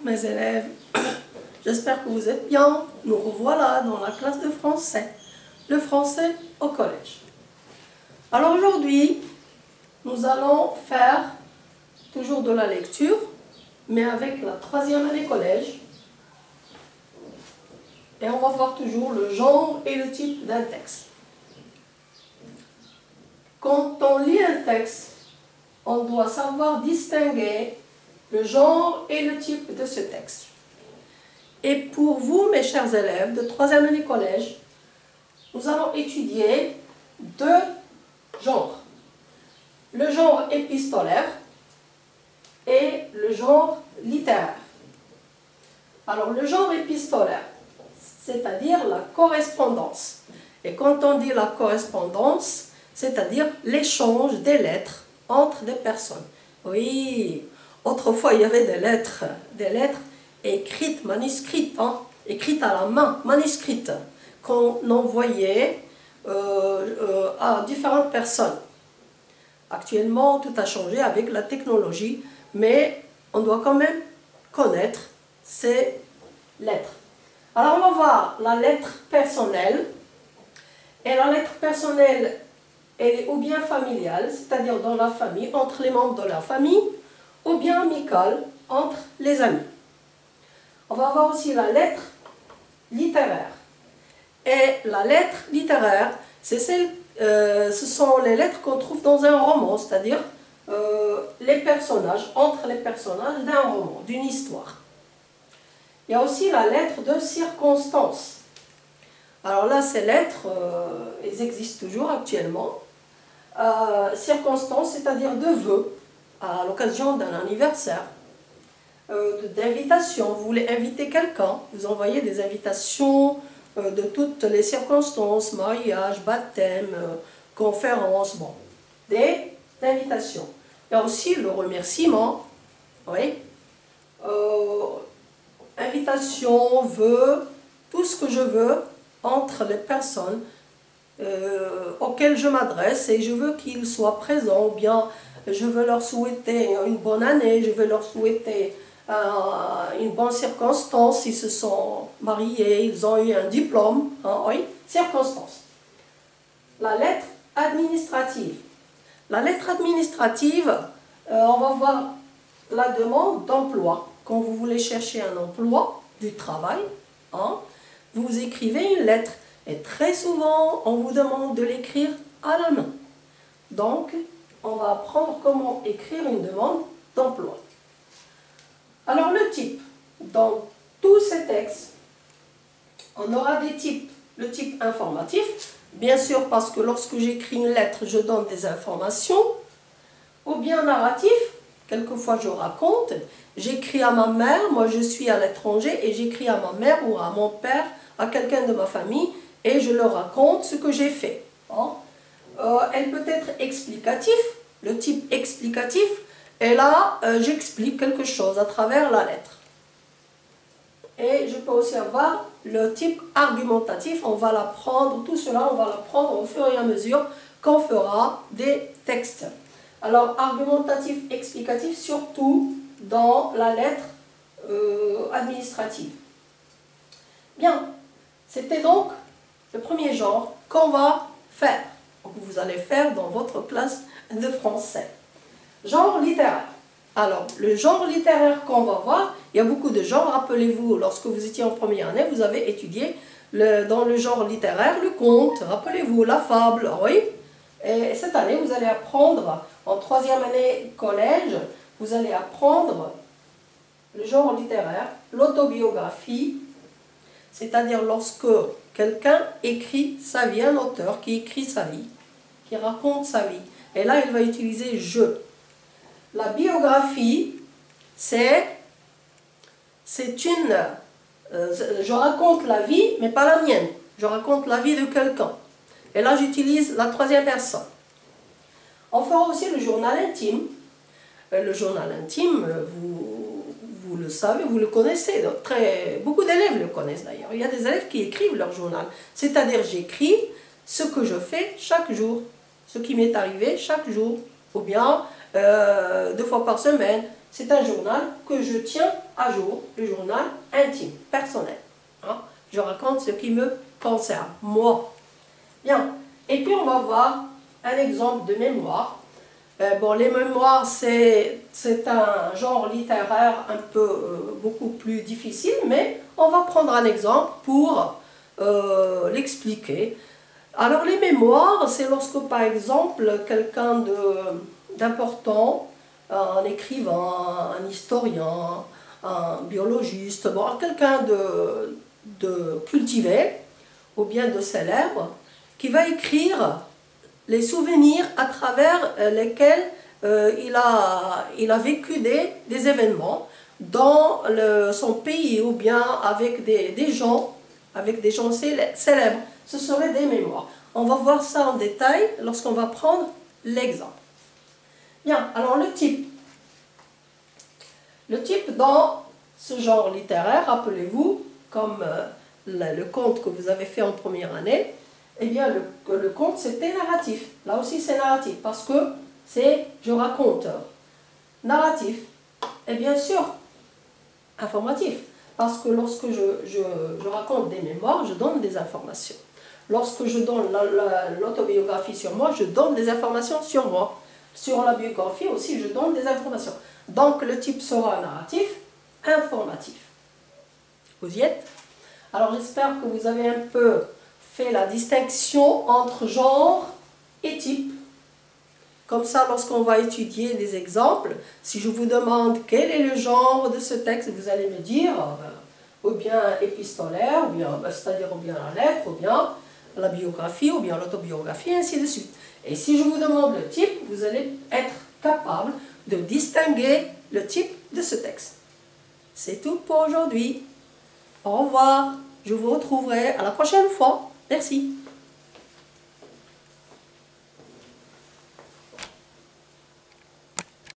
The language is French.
mes élèves, j'espère que vous êtes bien. Nous revoilà dans la classe de français, le français au collège. Alors aujourd'hui, nous allons faire toujours de la lecture, mais avec la 3e année collège. Et on va voir toujours le genre et le type d'un texte. Quand on lit un texte, on doit savoir distinguer le genre et le type de ce texte. Et pour vous, mes chers élèves de 3e année collège, nous allons étudier 2 genres. Le genre épistolaire et le genre littéraire. Alors, le genre épistolaire, c'est-à-dire la correspondance. Et quand on dit la correspondance, c'est-à-dire l'échange des lettres entre des personnes. Oui, autrefois il y avait des lettres écrites, manuscrites, écrites à la main, manuscrites, qu'on envoyait à différentes personnes. Actuellement, tout a changé avec la technologie, mais on doit quand même connaître ces lettres. Alors on va voir la lettre personnelle. Et la lettre personnelle, elle est ou bien familiale, c'est-à-dire dans la famille, entre les membres de la famille, ou bien amicale, entre les amis. On va voir aussi la lettre littéraire. Et la lettre littéraire, ce sont les lettres qu'on trouve dans un roman, c'est-à-dire les personnages, entre les personnages d'un roman, d'une histoire. Il y a aussi la lettre de circonstance. Alors là, ces lettres, elles existent toujours actuellement. Circonstance, c'est-à-dire de vœux, à l'occasion d'un anniversaire, d'invitation. Vous voulez inviter quelqu'un, vous envoyez des invitations de toutes les circonstances, mariage, baptême, conférence, bon, des invitations. Il y a aussi le remerciement, oui, invitation, vœux, tout ce que je veux entre les personnes auxquelles je m'adresse et je veux qu'ils soient présents, ou bien je veux leur souhaiter une bonne année, je veux leur souhaiter une bonne circonstance, ils se sont mariés, ils ont eu un diplôme, oui, circonstance. La lettre administrative. La lettre administrative, on va voir la demande d'emploi. Quand vous voulez chercher un emploi, du travail, vous écrivez une lettre. Et très souvent, on vous demande de l'écrire à la main. Donc, on va apprendre comment écrire une demande d'emploi. Alors, le type. Dans tous ces textes, on aura des types. Le type informatif, bien sûr, parce que lorsque j'écris une lettre, je donne des informations. Ou bien narratif, quelquefois je raconte. J'écris à ma mère, moi je suis à l'étranger, et j'écris à ma mère ou à mon père, à quelqu'un de ma famille, et je leur raconte ce que j'ai fait. Elle peut être explicatif, le type explicatif, et là, j'explique quelque chose à travers la lettre. Et je peux aussi avoir le type argumentatif, on va l'apprendre, tout cela, on va l'apprendre au fur et à mesure qu'on fera des textes. Alors, argumentatif, explicatif, surtout dans la lettre administrative. Bien, c'était donc le premier genre qu'on va faire, que vous allez faire dans votre classe de français. Genre littéraire. Alors, le genre littéraire qu'on va voir, il y a beaucoup de genres. Rappelez-vous, lorsque vous étiez en première année, vous avez étudié dans le genre littéraire le conte, rappelez-vous, la fable, oui. Et cette année, vous allez apprendre, en 3e année collège, vous allez apprendre le genre littéraire, l'autobiographie, c'est-à-dire lorsque quelqu'un écrit sa vie, un auteur qui écrit sa vie, qui raconte sa vie. Et là, il va utiliser « je ». La biographie, c'est une... je raconte la vie, mais pas la mienne. Je raconte la vie de quelqu'un. Et là, j'utilise la 3e personne. On fera aussi le journal intime. Le journal intime, vous le savez, vous le connaissez. Beaucoup d'élèves le connaissent d'ailleurs. Il y a des élèves qui écrivent leur journal. C'est-à-dire, j'écris ce que je fais chaque jour. Ce qui m'est arrivé chaque jour. Ou bien 2 fois par semaine. c'est un journal que je tiens à jour, le journal intime, personnel. Hein. Je raconte ce qui me concerne, moi. Bien, et puis on va voir un exemple de mémoire. Bon, les mémoires, c'est un genre littéraire un peu beaucoup plus difficile, mais on va prendre un exemple pour l'expliquer. Alors les mémoires, c'est lorsque par exemple quelqu'un d'important, un écrivain, un historien, un biologiste, bon, quelqu'un de cultivé ou bien de célèbre, qui va écrire les souvenirs à travers lesquels il a vécu des événements dans son pays ou bien avec des gens célèbres. Ce seraient des mémoires. On va voir ça en détail lorsqu'on va prendre l'exemple. Bien, alors le type. Le type dans ce genre littéraire, rappelez-vous, comme le conte que vous avez fait en première année, eh bien le conte c'était narratif. Là aussi c'est narratif parce que c'est je raconte. Narratif. Et bien sûr, informatif. Parce que lorsque je raconte des mémoires, je donne des informations. Lorsque je donne l'autobiographie sur moi, je donne des informations sur moi. Sur la biographie aussi, je donne des informations. Donc le type sera narratif, informatif. Vous y êtes? Alors j'espère que vous avez un peu fait la distinction entre genre et type. Comme ça, lorsqu'on va étudier des exemples, si je vous demande quel est le genre de ce texte, vous allez me dire ou bien épistolaire, ou bien, c'est-à-dire ou bien la lettre, ou bien la biographie, ou bien l'autobiographie, et ainsi de suite. Et si je vous demande le type, vous allez être capable de distinguer le type de ce texte. C'est tout pour aujourd'hui. Au revoir. Je vous retrouverai à la prochaine fois. Merci.